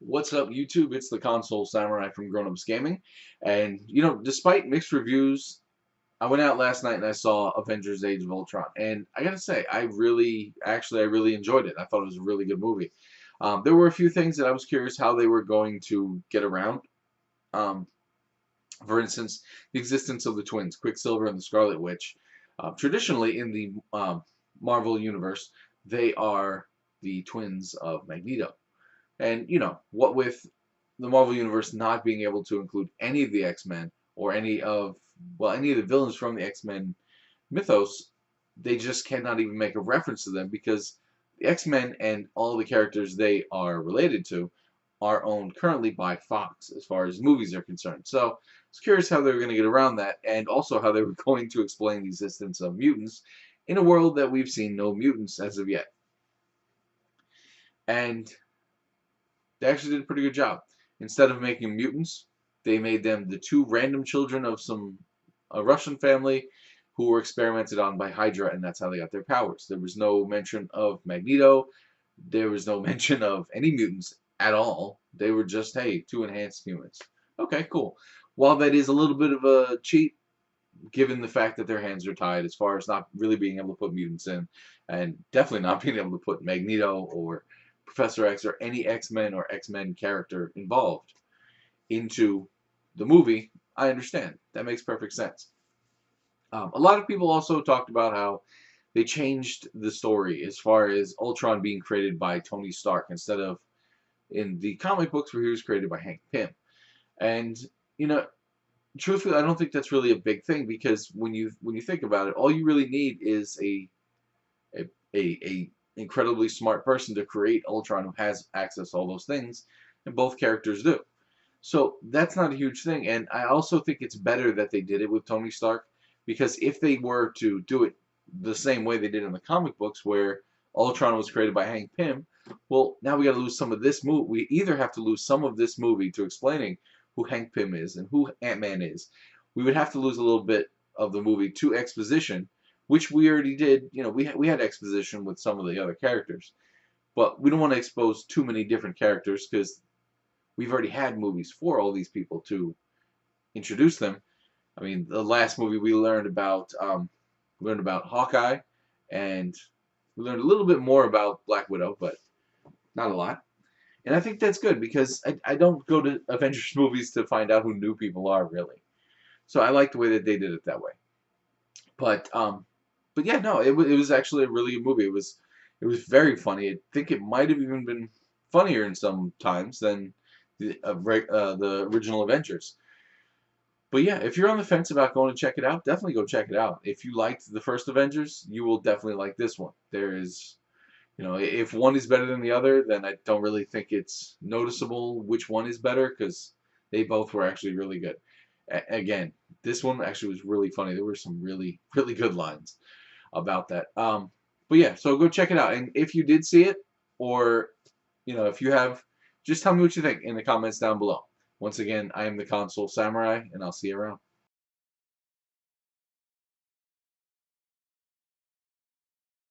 What's up, YouTube? It's the Console Samurai from Grown Ups Gaming. And, despite mixed reviews, I went out last night and I saw Avengers Age of Ultron. And I gotta say, I really enjoyed it. I thought it was a really good movie. There were a few things that I was curious how they were going to get around. Um, for instance, the existence of the twins, Quicksilver and the Scarlet Witch. Traditionally, in the Marvel Universe, they are the twins of Magneto. And what with the Marvel Universe not being able to include any of the X-Men or any of the villains from the X-Men mythos, they just cannot even make a reference to them because the X-Men and all the characters they are related to are owned currently by Fox as far as movies are concerned. So I was curious how they were going to get around that and also how they were going to explain the existence of mutants in a world that we've seen no mutants as of yet. And they actually did a pretty good job. Instead of making mutants, they made them the two random children of a Russian family who were experimented on by Hydra, and that's how they got their powers. There was no mention of Magneto. There was no mention of any mutants at all. They were just, hey, two enhanced humans. Okay, cool. While that is a little bit of a cheat, given the fact that their hands are tied as far as not really being able to put mutants in, and definitely not being able to put Magneto or Professor X or any X-Men or X-Men character involved into the movie, I understand. That makes perfect sense. A lot of people also talked about how they changed the story as far as Ultron being created by Tony Stark instead of in the comic books where he was created by Hank Pym. And, you know, truthfully, I don't think that's really a big thing because when you think about it, all you really need is a incredibly smart person to create Ultron who has access to all those things, and both characters do. So that's not a huge thing, and I also think it's better that they did it with Tony Stark because if they were to do it the same way they did in the comic books, where Ultron was created by Hank Pym, well, now we got to lose some of this movie. We either have to lose some of this movie to explaining who Hank Pym is and who Ant-Man is. We would have to lose a little bit of the movie to exposition, which we already did. We had exposition with some of the other characters, but we don't want to expose too many different characters because we've already had movies for all these people to introduce them. I mean, the last movie we learned about Hawkeye, and we learned a little bit more about Black Widow, but not a lot. And I think that's good because I don't go to Avengers movies to find out who new people are really. So I like the way that they did it that way. But yeah, no, it was actually a really good movie. It was very funny. I think it might have even been funnier in some times than the original Avengers. But yeah, if you're on the fence about going to check it out, definitely go check it out. If you liked the first Avengers, you will definitely like this one. If one is better than the other, then I don't really think it's noticeable which one is better because they both were actually really good. Again, this one actually was really funny. There were some really, really good lines about that. But yeah, so go check it out. And if you did see it, or if you have, just tell me what you think in the comments down below. Once again, I am the Console Samurai, and I'll see you around.